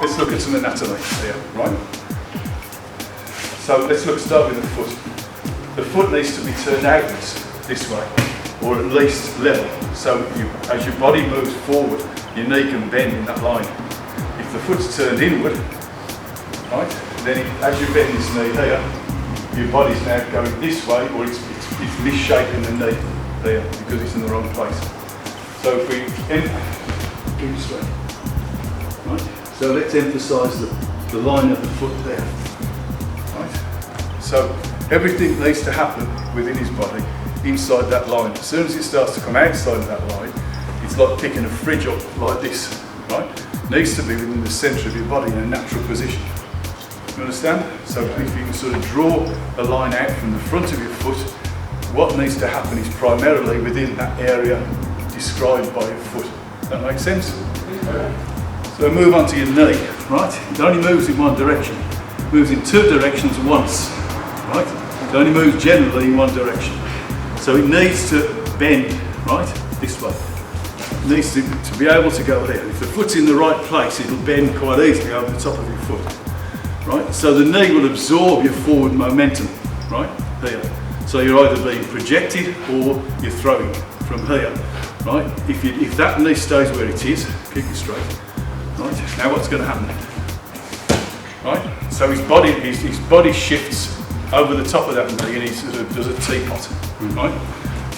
Let's look at some anatomy here, right? So let's start with the foot. The foot needs to be turned outwards this way, or at least level. So as your body moves forward, your knee can bend in that line. If the foot's turned inward, right, then as you bend this knee here, your body's now going this way, or it's misshaping the knee there because it's in the wrong place. So if we this way, right? So let's emphasise the line of the foot there, right? So everything needs to happen within his body inside that line. As soon as it starts to come outside of that line, it's like picking a fridge up like this, right? It needs to be within the centre of your body in a natural position. You understand? So if you can sort of draw a line out from the front of your foot, what needs to happen is primarily within that area described by your foot. That makes sense? So move on to your knee, right? It only moves in one direction. It moves in two directions once, right? It only moves generally in one direction. So it needs to bend, right? This way. It needs to be able to go there. If the foot's in the right place, it'll bend quite easily over the top of your foot, right? So the knee will absorb your forward momentum, right? Here. So you're either being projected or you're throwing from here, right? If that knee stays where it is, keep it straight. Right, now what's going to happen? Right, so his body shifts over the top of that knee and he sort of does a teapot. Right,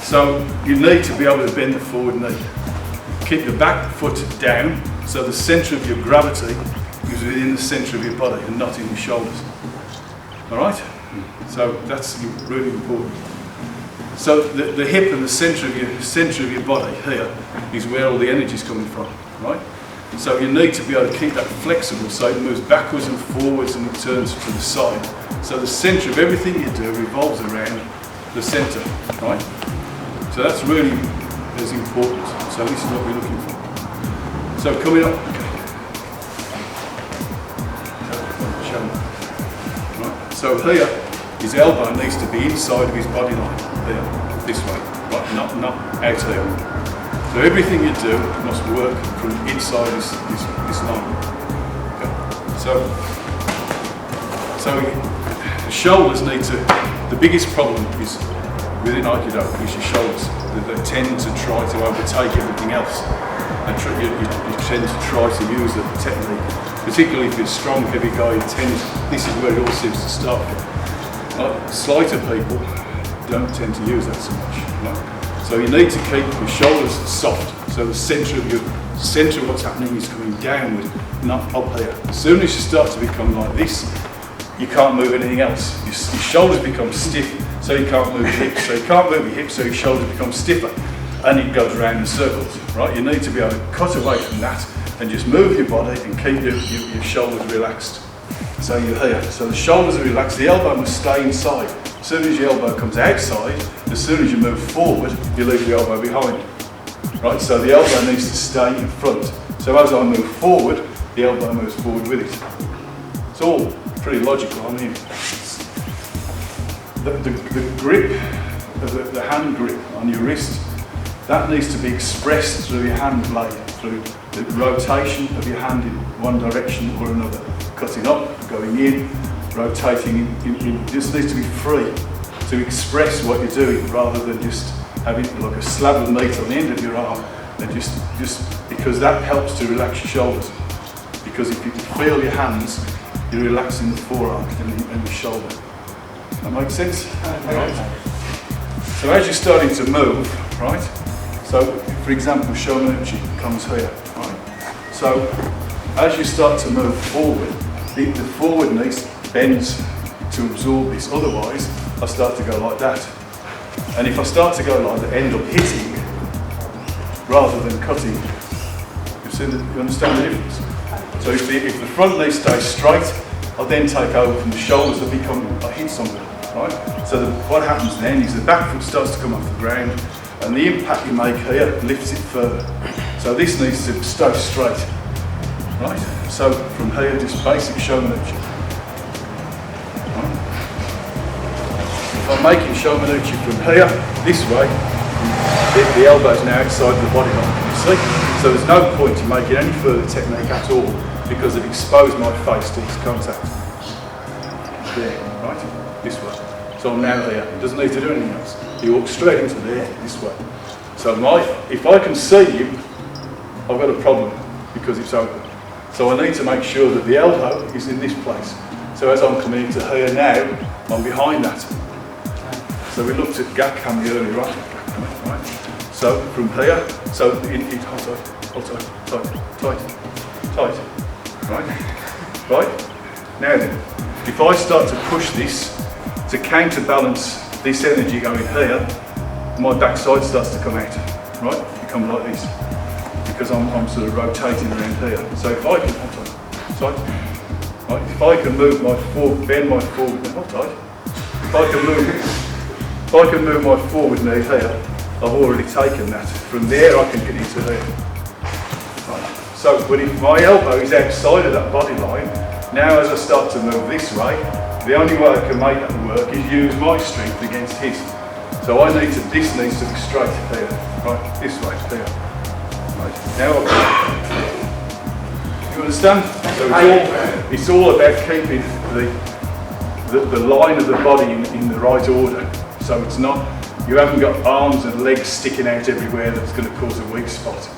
so you need to be able to bend the forward knee. Keep your back foot down so the centre of your gravity is within the centre of your body and not in your shoulders. All right, so that's really important. So the hip and the centre of your body here is where all the energy is coming from. Right. So you need to be able to keep that flexible so it moves backwards and forwards and it turns to the side. So the centre of everything you do revolves around the centre, right? So that's really as important. So this is what we're looking for. So coming up, right? So here, his elbow needs to be inside of his body line, there, this way, right? Not out here. So everything you do must work from inside this line. Okay. So the shoulders need to. The biggest problem is within Aikido is your shoulders. They tend to try to overtake everything else. And you tend to try to use the technique, particularly if you're a strong, heavy guy. This is where it all seems to start from. Slighter people don't tend to use that so much. Right? So you need to keep your shoulders soft. So the centre of what's happening is coming downward, not up here. As soon as you start to become like this, you can't move anything else. Your shoulders become stiff, so you can't move your hips. So you can't move your hips, so your shoulders become stiffer, and it goes around in circles. Right? You need to be able to cut away from that and just move your body and keep your shoulders relaxed. So you're here. So the shoulders are relaxed. The elbow must stay inside. As soon as your elbow comes outside, as soon as you move forward, you leave the elbow behind. Right, so the elbow needs to stay in front. So as I move forward, the elbow moves forward with it. It's all pretty logical. I mean, the grip, the hand grip on your wrist, that needs to be expressed through your hand blade, through the rotation of your hand in one direction or another. Cutting up, going in, rotating in. It just needs to be free to express what you're doing rather than just having like a slab of meat on the end of your arm and just because that helps to relax your shoulders. Because if you can feel your hands, you're relaxing the forearm and the shoulder. That makes sense? Right. So as you're starting to move, right? So for example, Shomanuchi comes here, right? So as you start to move forward, the forward knee bends to absorb this. Otherwise, I start to go like that. And if I start to go like that, I end up hitting rather than cutting. You understand the difference? So if the front knee stays straight, I then take over from the shoulders and I hit somebody, right? So what happens then is the back foot starts to come off the ground and the impact you make here lifts it further. So this needs to stay straight, right? So from here, just basic Shomanuchi. Right? If I'm making Shomanuchi from here, this way, The elbow's now outside the body line, can you see? So there's no point in making any further technique at all because I've exposed my face to this contact. There, right? This way. So I'm now there. It doesn't need to do anything else. You walk straight into there, this way. So if I can see you, I've got a problem because it's open. So I need to make sure that the elbow is in this place. So as I'm coming into here now, I'm behind that. So we looked at gap cam earlier, right? So from here, so hold tight, right? Now then, if I start to push this to counterbalance this energy going here, my backside starts to come out, right? You come like this, because I'm sort of rotating around here. So if I can, right? If I can move my forward, bend my forward, hold tight. If I can move my forward knee here, I've already taken that. From there I can get into here. Right. So, but if my elbow is outside of that body line, now as I start to move this way, the only way I can make that work is use my strength against his. So this needs to be straight here, right? This way, here. Right. Now, you understand? So it's all about keeping the line of the body in the right order. So it's not, you haven't got arms and legs sticking out everywhere that's going to cause a weak spot.